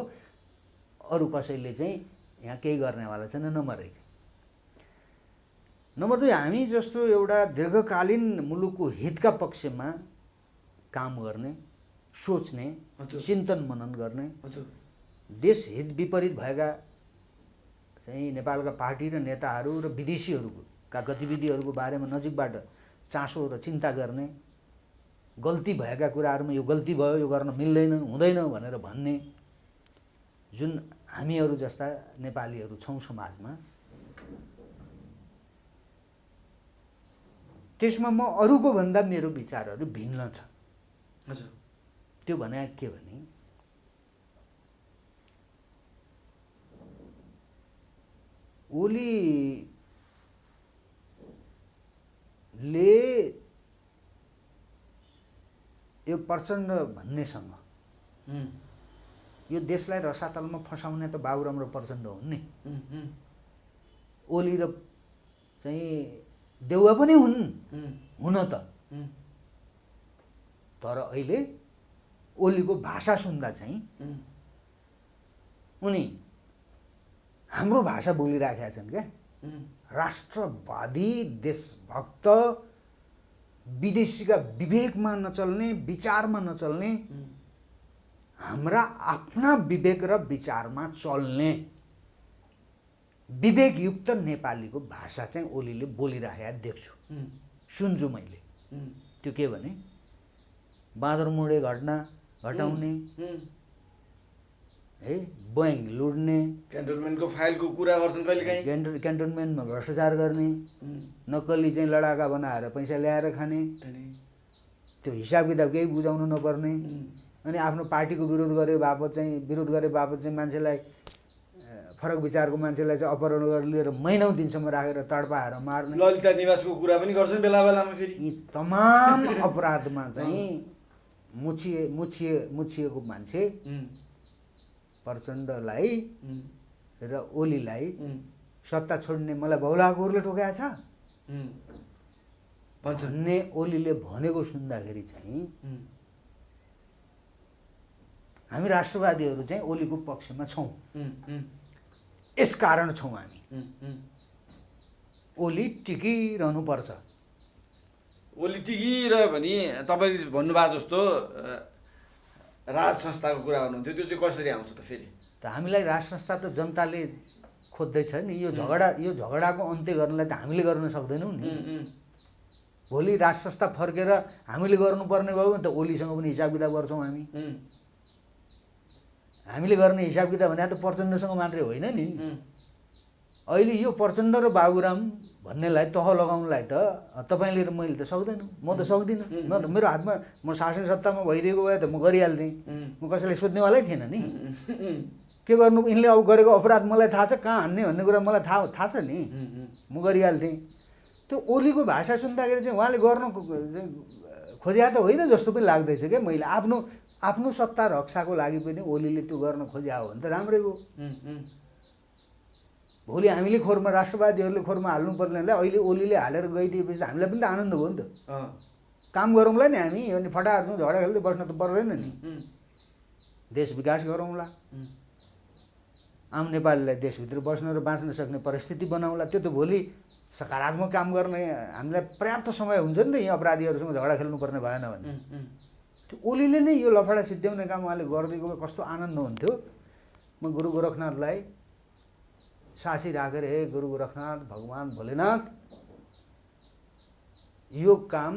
अरू कसैले चाहिँ यहाँ केही गर्नेवाला छैन। नम्बर 1। नम्बर 2, हामी जस्तो एउटा दीर्घकालीन मुलुकको हितका पक्षमा काम गर्ने, सोच्ने, चिन्तन मनन गर्ने, देश हित विपरीत भएका चाहिँ नेपालका पार्टी र नेताहरू र विदेशीहरूका गतिविधिहरूको बारेमा नजिकबाट चासो र चिन्ता गर्ने, गल्ती भएका कुराहरूमा यो गल्ती भयो, यो गर्न मिल्दैन, हुँदैन भनेर भन्ने जुन हामीहरू जस्ता नेपालीहरू छौँ समाजमा, त्यसमा म अरूको भन्दा मेरो विचारहरू भिन्न छ। त्यो भने के भने ओलीले यो प्रचण्ड भन्नेसँग यो देशलाई रसातलमा फसाउने त बाबुराम र प्रचण्ड हुन् नि। ओली र चाहिँ देउवा पनि हुन त। तर अहिले ओलीको भाषा सुन्दा चाहिँ उनी हाम्रो भाषा बोलिराखेका छन् क्या। राष्ट्रवादी, देशभक्त, विदेशीका विवेकमा नचल्ने, विचारमा नचल्ने, हाम्रा आफ्ना विवेक र विचारमा चल्ने विवेकयुक्त नेपालीको भाषा चाहिँ ओलीले बोलिराखेका देख्छु, सुन्छु मैले। त्यो के भने बाँदरमुढे घटना घटाउने है, बोइङ लुड्ने, क्यान्टोनमेन्टको फाइलको कुरा गर्छन् कहिलेकाहीँ, क्यान्टोनमेन्टमा भ्रष्टाचार गर्ने, नक्कली चाहिँ लडाका बनाएर पैसा ल्याएर खाने, त्यो हिसाब किताब केही बुझाउनु नपर्ने, अनि आफ्नो पार्टीको विरोध गरे बापत चाहिँ मान्छेलाई, फरक विचारको मान्छेलाई चाहिँ अपहरण गरेर लिएर महिनौँ दिनसम्म राखेर तडपाएर मार्ने, ललिता निवासको कुरा पनि गर्छन् बेला बेलामा। फेरि यी तमाम अपराधमा चाहिँ मुछिएको मान्छे प्रचण्डलाई र ओलीलाई सत्ता छोड्ने मलाई बहुलाकोहरूले ठोकाएको छ भन्ने ओलीले भनेको सुन्दाखेरि चाहिँ हामी राष्ट्रवादीहरू चाहिँ ओलीको पक्षमा छौँ। यस कारण छौँ हामी। ओली टिकिरहनुपर्छ। ओली टिकिरह्यो भने तपाईँले भन्नुभएको जस्तो राज संस्थाको कुरा गर्नुहुन्थ्यो, त्यो चाहिँ कसरी आउँछ त? फेरि त हामीलाई राज संस्था त जनताले खोज्दैछ नि। यो झगडाको अन्त्य गर्नलाई त हामीले गर्न सक्दैनौँ नि। भोलि राज संस्था फर्केर हामीले गर्नुपर्ने भयो भने त ओलीसँग पनि हिसाब किताब गर्छौँ हामी। हामीले गर्ने हिसाब किताब भने त प्रचण्डसँग मात्रै होइन नि। अहिले यो प्रचण्ड र बाबुराम भन्नेलाई तह लगाउनलाई त तपाईँले र मैले त सक्दैनौँ। म त सक्दिनँ। मेरो हातमा म शासन सत्तामा भइदिएको भए त म गरिहाल्थेँ। म कसैलाई सोध्नेवालै थिएन नि। के गर्नु, यिनले अब गरेको अपराध मलाई थाहा छ, कहाँ हान्ने भन्ने कुरा मलाई थाहा छ नि। म गरिहाल्थेँ। त्यो ओलीको भाषा सुन्दाखेरि चाहिँ उहाँले गर्न खोजेका त होइन जस्तो पनि लाग्दैछ क्या मैले। आफ्नो सत्ता रक्षाको लागि पनि ओलीले त्यो गर्न खोज्या हो भने त राम्रै हो। भोलि हामीले खोरमा, राष्ट्रवादीहरूले खोरमा हाल्नु पर्नेलाई अहिले ओलीले हालेर गइदिएपछि हामीलाई पनि त आनन्द भयो नि त। काम गरौँला नि हामी, अनि फटाहरूसँग झगडा खेल्दै बस्न त पर्दैन नि। देश विकास गरौँला, आम नेपालीलाई देशभित्र बस्न र बाँच्न सक्ने परिस्थिति बनाउला। त्यो त भोलि सकारात्मक काम गर्ने हामीलाई पर्याप्त समय हुन्छ नि त यी अपराधीहरूसँग झगडा खेल्नुपर्ने भएन भने। त्यो ओलीले नै यो लफडा सिद्ध्याउने काम उहाँले गरिदिएको भए कस्तो आनन्द हुन्थ्यो। म गुरु गोरखनाथलाई सासी राखेर हे गुरु गोरखनाथ भगवान् भोलेनाथ यो काम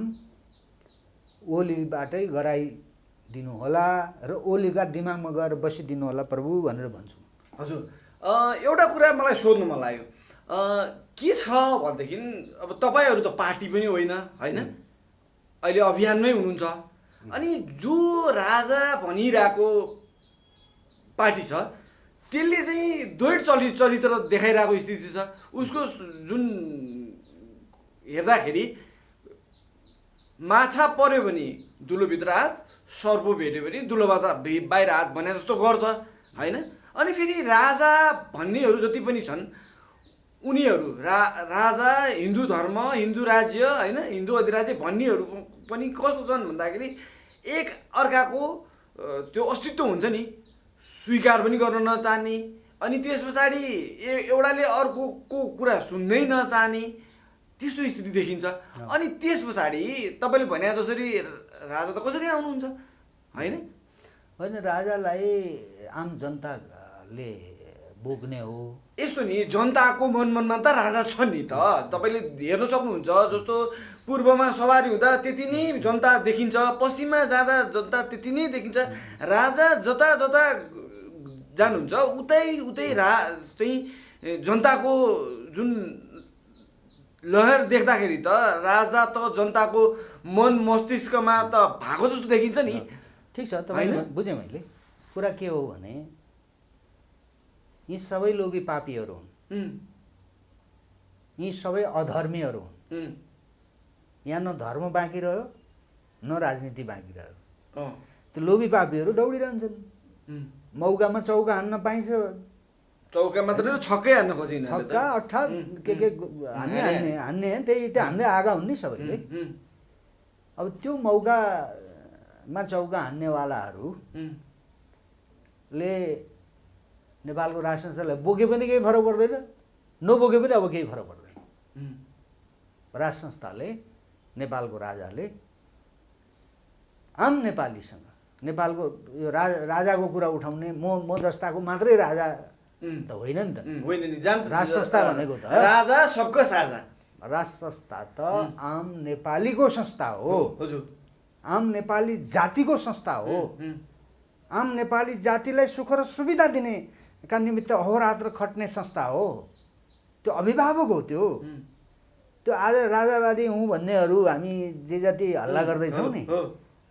ओलीबाटै गराइदिनु होला र ओलीका दिमागमा गएर बसिदिनु होला प्रभु भनेर भन्छु। हजुर एउटा कुरा मलाई सोध्नु मन लाग्यो के छ भनेदेखि अब तपाईँहरू त पार्टी पनि होइन होइन अहिले अभियानमै हुनुहुन्छ अनि जो राजा भनिरहेको पार्टी छ त्यसले चाहिँ द्वैत चरित्र देखाइरहेको स्थिति छ। उसको जुन हेर्दाखेरि माछा पर्यो भने दुलोभित्र हात सर्प भेट्यो भने दुलोबाट बाहिर हात भने जस्तो गर्छ होइन। अनि फेरि राजा भन्नेहरू जति पनि छन् उनीहरू राजा हिन्दू धर्म हिन्दू राज्य होइन हिन्दू अधिराज्य भन्नेहरू पनि कस्तो छन् भन्दाखेरि एक अर्काको त्यो अस्तित्व हुन्छ नि स्वीकार पनि गर्न नचाहने अनि त्यस पछाडि एउटाले अर्कोको कुरा सुन्नै नचाहने त्यस्तो स्थिति देखिन्छ। अनि त्यस पछाडि तपाईँले भने जसरी राजा त कसरी आउनुहुन्छ होइन होइन राजालाई आम जनताले बोक्ने हो। यस्तो नि जनताको मनमा त राजा छ नि त तपाईँले हेर्न सक्नुहुन्छ। जस्तो पूर्वमा सवारी हुँदा त्यति नै जनता देखिन्छ पश्चिममा जाँदा जनता त्यति नै देखिन्छ। राजा जता जता जानुहुन्छ उतै चाहिँ जनताको जुन लहर देख्दाखेरि त राजा त जनताको मन मस्तिष्कमा त भएको जस्तो देखिन्छ नि। ठिक छ तपाईँले बुझेँ मैले कुरा के हो भने यी सबै लोभी पापीहरू हुन् यी सबै अधर्मीहरू हुन्। यहाँ न धर्म बाँकी रह्यो न राजनीति बाँकी रह्यो। त्यो लोभी पापीहरू दौडिरहन्छन्। मौकामा चौका हान्न पाइन्छ चौका मात्र छक्कै हान्न खोजिन्छ छक्का अर्थात् के हान्ने त्यही त्यो हान्दै आएका हुन् नि सबैले। अब त्यो मौकामा चौका हान्नेवालाहरूले नेपालको राज संस्थालाई बोके पनि केही फरक पर्दैन नबोके पनि अब केही फरक पर्दैन। राज संस्थाले नेपालको राजाले आम नेपालीसँग नेपालको यो राजाको कुरा उठाउने म जस्ताको मात्रै राजा त होइन नि त होइन नि राज संस्था भनेको त राजा सबका साझा। राज संस्था त आम नेपालीको संस्था हो। हजुर आम नेपाली जातिको संस्था हो। आम नेपाली जातिलाई सुख र सुविधा दिने का निमित्त अहोरात्र खट्ने संस्था हो। त्यो अभिभावक हो। त्यो आज राजावादी हुँ भन्नेहरू हामी जे जति हल्ला गर्दैछौँ नि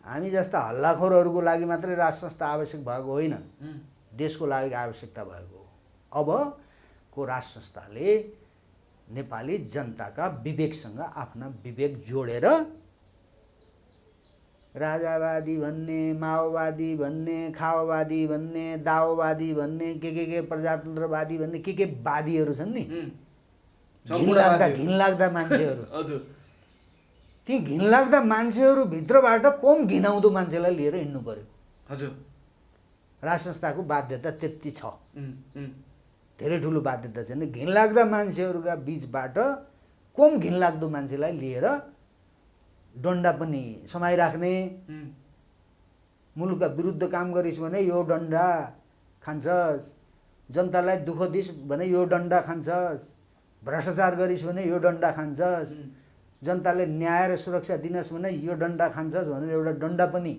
हामी जस्ता हल्लाखोरहरूको लागि मात्रै राज संस्था आवश्यक भएको होइन देशको लागि आवश्यकता भएको हो। अबको राज संस्थाले नेपाली जनताका विवेकसँग आफ्ना विवेक जोडेर राजावादी भन्ने माओवादी भन्ने खाओवादी भन्ने दाओवादी भन्ने के प्रजातन्त्रवादी भन्ने के वादीहरू छन् नि घिनलाग्दा मान्छेहरू। ती घिनलाग्दा मान्छेहरू भित्रबाट कम घिनाउँदो मान्छेलाई लिएर हिँड्नु पर्यो। हजुर राज संस्थाको बाध्यता त्यति छ धेरै ठुलो बाध्यता छैन। घिनलाग्दा मान्छेहरूका बिचबाट कम घिनलाग्दो मान्छेलाई लिएर डन्डा पनि समाइराख्ने मुलुकका विरुद्ध काम गरिस् भने यो डन्डा खान्छस् जनतालाई दुःख दिस् भने यो डन्डा खान्छस् भ्रष्टाचार गरिस् भने यो डन्डा खान्छस् जनताले न्याय र सुरक्षा दिनस् भने यो डन्डा खान्छस् भनेर एउटा डन्डा पनि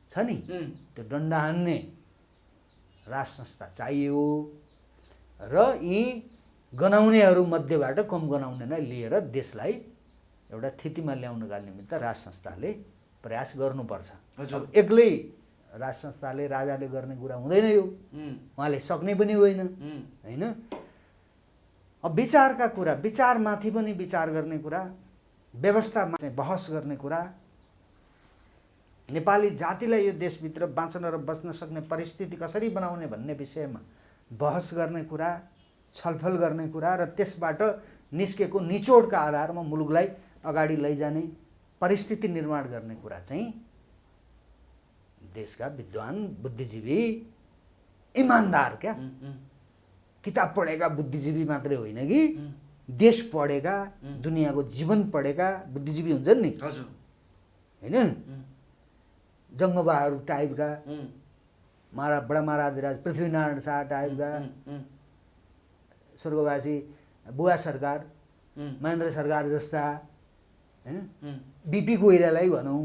छ नि। त्यो डन्डा हान्ने राज संस्था चाहियो र यी गनाउनेहरू मध्येबाट कम गनाउनेलाई लिएर देशलाई एउटा स्थितिमा ल्याउनका निमित्त राज संस्थाले प्रयास गर्नुपर्छ। अब एक्लै राज संस्थाले राजाले गर्ने कुरा हुँदैन यो उहाँले सक्ने पनि होइन होइन। अब विचारका कुरा विचारमाथि पनि विचार गर्ने कुरा व्यवस्थामा चाहिँ बहस गर्ने कुरा नेपाली जातिलाई यो देशभित्र बाँच्न र बस्न सक्ने परिस्थिति कसरी बनाउने भन्ने विषयमा बहस गर्ने कुरा छलफल गर्ने कुरा र त्यसबाट निस्केको निचोडका आधारमा मुलुकलाई अगाडि लैजाने परिस्थिति निर्माण गर्ने कुरा चाहिँ देशका विद्वान बुद्धिजीवी इमान्दार क्या किताब पढेका बुद्धिजीवी मात्रै होइन कि देश पढेका दुनियाँको जीवन पढेका बुद्धिजीवी हुन्छन् नि हजुर हैन जङ्गबहादुर टाइपका बडा महाराजराज पृथ्वीनारायण शाह टाइपका स्वर्गवासी बुवा सरकार महेन्द्र सरकार जस्ता हैन बिपी कोइरालाई भनौँ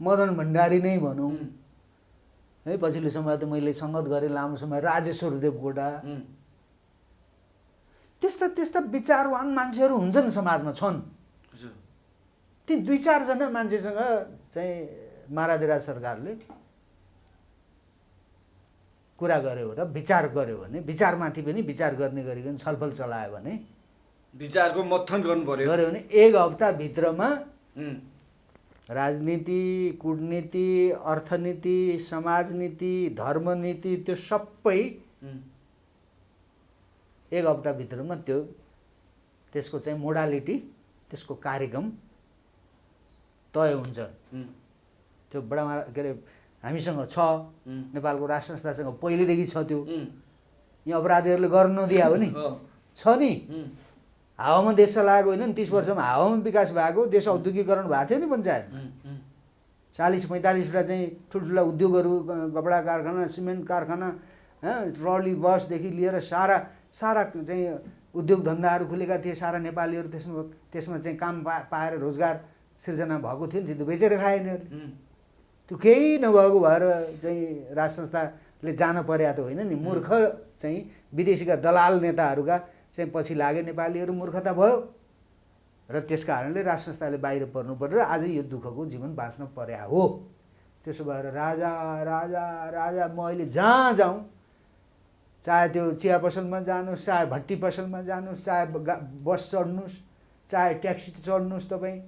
मदन भण्डारी नै भनौँ है पछिल्लो समय त मैले सङ्गत गरेँ लामो समय राजेश्वर देवकोटा त्यस्ता त्यस्ता विचारवान मान्छेहरू हुन्छन् समाजमा छन् ती 2-4 जना मान्छेसँग चाहिँ महाराजराज सरकारले कुरा गर्यो र विचार गर्यो भने विचारमाथि पनि विचार गर्ने गरिकन छलफल चलायो भने विचारको मथन गर्नु पर्यो गर्यो भने 1 हप्ताभित्रमा राजनीति कूटनीति अर्थनीति समाजनीति धर्मनीति त्यो सबै 1 हप्ताभित्रमा त्यसको चाहिँ मोडालिटी त्यसको कार्यक्रम तय हुन्छ त्यो बडा के अरे हामीसँग छ नेपालको राष्ट्र संस्थासँग पहिलेदेखि छ त्यो यहाँ अपराधीहरूले गर्न नदिया हो नि छ नि हावामा देश चलाएको होइन नि 30 वर्षमा हावामा विकास भएको देश औद्योगिकरण भएको थियो नि पञ्चायतमा 40-45वटा चाहिँ ठुल्ठुला उद्योगहरू कपडा कारखाना सिमेन्ट कारखाना ट्रली बसदेखि लिएर सारा चाहिँ उद्योग धन्दाहरू खुलेका थिए सारा नेपालीहरू त्यसमा चाहिँ काम पाएर रोजगार सिर्जना भएको थियो नि त्यो बेचेर खाए यिनीहरूले त्यो केही नभएको भएर चाहिँ राज संस्थाले जान पर्या त होइन नि मूर्ख चाहिँ विदेशीका दलाल नेताहरूका चाहिँ पछि लागे नेपालीहरू मूर्खता भयो र त्यस कारणले राज संस्थाले बाहिर पर्नु पर्यो र आज यो दुःखको जीवन बाँच्न पर्या हो त्यसो भएर राजा राजा राजा म अहिले जहाँ जाउँ चाहे त्यो चिया पसलमा जानुहोस् चाहे भट्टी पसलमा जानुहोस् चाहे बस चढ्नुहोस् चाहे ट्याक्सी चढ्नुहोस् तपाईँ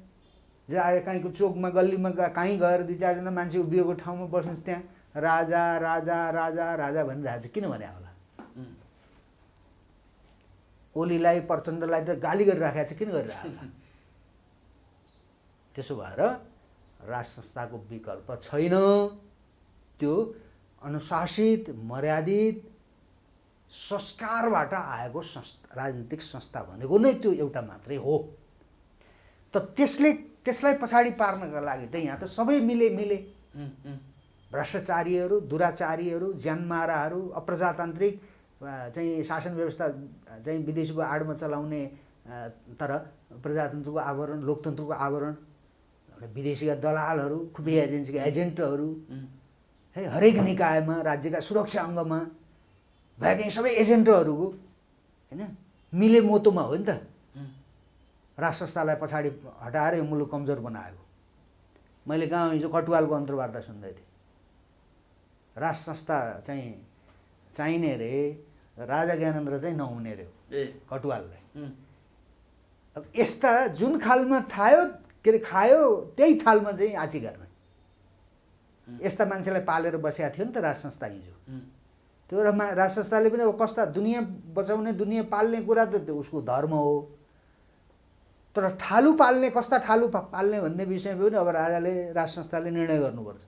चाहे कहीँको चोकमा गल्लीमा कहीँ गएर 2-4 जना मान्छे उभिएको ठाउँमा बस्नुहोस् त्यहाँ राजा राजा राजा राजा भनिरहेको छ किन भने होला ओलीलाई प्रचण्डलाई त गाली गरिराखेको छ किन गरिरहेको होला त्यसो भएर राज संस्थाको विकल्प छैन त्यो अनुशासित मर्यादित संस्कारबाट आएको राजनीतिक संस्था भनेको नै त्यो एउटा मात्रै हो त त्यसलाई पछाडि पार्नका लागि त यहाँ त सबै मिले भ्रष्टाचारीहरू दुराचारीहरू ज्यानमाराहरू अप्रजातान्त्रिक चाहिँ शासन व्यवस्था चाहिँ विदेशीको आडमा चलाउने तर प्रजातन्त्रको आवरण लोकतन्त्रको आवरण विदेशीका दलालहरू खुफिया एजेन्सीका एजेन्टहरू है हरेक निकायमा राज्यका सुरक्षा अङ्गमा भएका सबै एजेन्टहरूको हैन मिले मोतोमा हो नि त राज संस्थालाई पछाडि हटाएर यो मुलुक कमजोर बनाएको मैले कहाँ हिजो कटुवालको अन्तर्वार्ता सुन्दै थिएँ राज संस्था चाहिँ चाहिने रे राजा ज्ञानेन्द्र चाहिँ नहुने रे कटुवाललाई अब यस्ता जुन खालमा खायो त्यही थालमा चाहिँ आँची गर्ने यस्ता मान्छेलाई पालेर बसेका थियो नि त राज संस्था हिजो त्यो राज संस्थाले पनि अब कस्ता दुनियाँ बचाउने दुनियाँ पाल्ने कुरा त उसको धर्म हो तर ठालु पाल्ने कस्ता ठालु पाल्ने भन्ने विषयमा पनि अब राजाले राज संस्थाले निर्णय गर्नुपर्छ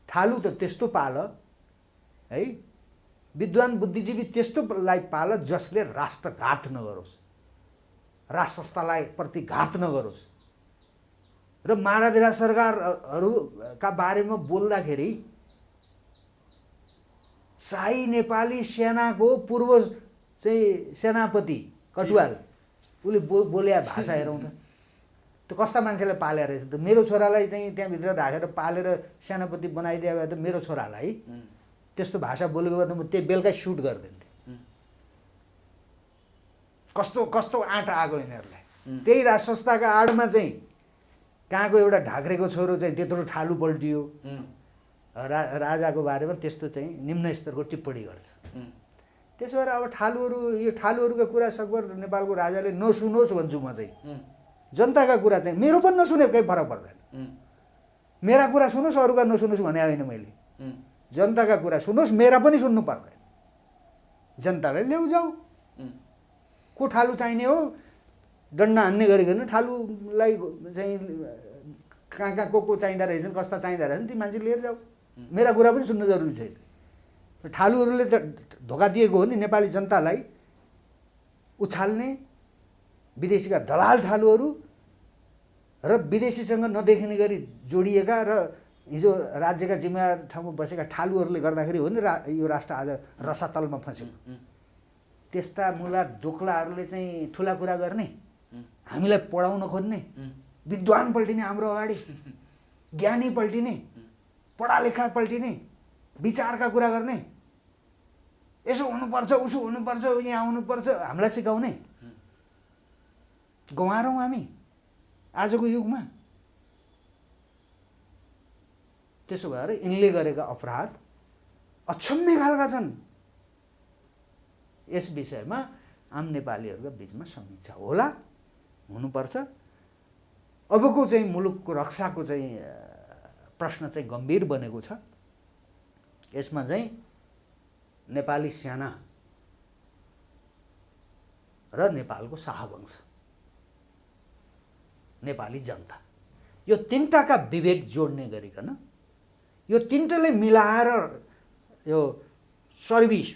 ठालु त त्यस्तो पाल है विद्वान बुद्धिजीवी त्यस्तोलाई पाल जसले राष्ट्रघात नगरोस् राज संस्थालाई प्रति घात नगरोस् र महाराजराज सरकारहरूका बारेमा बोल्दाखेरि शाही नेपाली सेनाको पूर्व चाहिँ सेनापति कटुवाल उसले बोल्या भाषा हेरौँ त त्यो कस्ता मान्छेलाई पाले रहेछ त मेरो छोरालाई चाहिँ त्यहाँभित्र राखेर पालेर सेनापति बनाइदिए भए त मेरो छोरालाई त्यस्तो भाषा बोलेको भए त म त्यही बेलुका सुट गरिदिन्थेँ कस्तो कस्तो आँट आएको यिनीहरूलाई त्यही राज संस्थाका आडमा चाहिँ कहाँको एउटा ढाक्रेको छोरो चाहिँ त्यत्रो ठालु पल्टियो राजाको बारेमा त्यस्तो चाहिँ निम्न स्तरको टिप्पणी गर्छ त्यसो भएर अब यो ठालुहरूका कुरा सकभर नेपालको राजाले नसुनोस् भन्छु म चाहिँ जनताका कुरा चाहिँ मेरो पनि नसुने केही फरक पर्दैन मेरा कुरा सुनोस् अरूका नसुनोस् भने होइन मैले जनताका कुरा सुनोस् मेरा पनि सुन्नु पर्दैन जनतालाई ल्याउ जाऊ को ठालु चाहिने हो डन्डा हान्ने गरिकन ठालुलाई चाहिँ कहाँ को चाहिँदा रहेछन् कस्ता चाहिँदा रहेछन् ती मान्छे लिएर जाऊ मेरा कुरा पनि सुन्नु जरुरी छैन ठालुहरूले त धोका दिएको हो नि नेपाली जनतालाई उछाल्ने विदेशीका दलाल ठालुहरू र विदेशीसँग नदेखिने गरी जोडिएका र हिजो राज्यका जिम्मेवार ठाउँमा बसेका ठालुहरूले गर्दाखेरि हो नि यो राष्ट्र आज रसातलमा फँस्यो। त्यस्ता मुला दोक्लाहरूले चाहिँ ठुला कुरा गर्ने, हामीलाई पढाउन खोज्ने, विद्वान पल्टिने हाम्रो अगाडि, ज्ञानी पल्टिने, पढालेखा पल्टिने, विचारका कुरा गर्ने, यसो हुनुपर्छ उसो हुनुपर्छ यहाँ आउनुपर्छ हामीलाई सिकाउने गवारौँ हामी आजको युगमा। त्यसो भएर यिनले गरेका अपराध अक्षम्य खालका छन्। यस विषयमा आम नेपालीहरूका बिचमा समीक्षा होला, हुनुपर्छ। अबको चाहिँ मुलुकको रक्षाको चाहिँ प्रश्न चाहिँ गम्भीर बनेको छ। यसमा चाहिँ नेपाली सेना र नेपालको शाहवंश, नेपाली जनता, यो तीनटाका विवेक जोड्ने गरिकन यो तीनटाले मिलाएर यो सर्भिस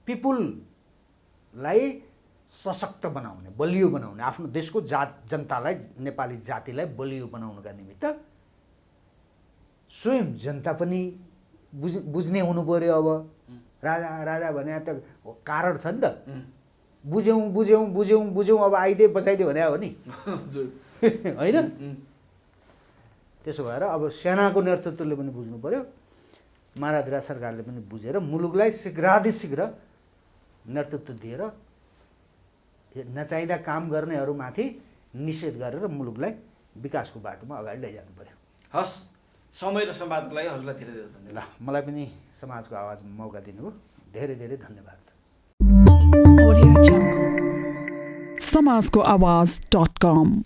पिपुललाई सशक्त बनाउने, बलियो बनाउने, आफ्नो देशको जनतालाई, नेपाली जातिलाई बलियो बनाउनका निमित्त स्वयं जनता पनि बुझ्ने हुनु पर्यो। अब राजा भने त कारण छ नि त, बुझ्यौँ अब आइदे बचाइदे भने हो नि होइन। त्यसो भएर अब सेनाको नेतृत्वले पनि बुझ्नु पर्यो, माराधुरा सरकारले पनि बुझेर मुलुकलाई शीघ्रातिशीघ्र नेतृत्व दिएर नचाहिँदा काम गर्नेहरूमाथि निषेध गरेर मुलुकलाई विकासको बाटोमा अगाडि लैजानु पर्यो। हस्, समय र संवादको लागि हजुरलाई धेरै धेरै धन्यवाद। ल, मलाई पनि समाजको आवाजमा मौका दिनुभयो, धेरै धेरै धन्यवाद। समाजको आवाज.com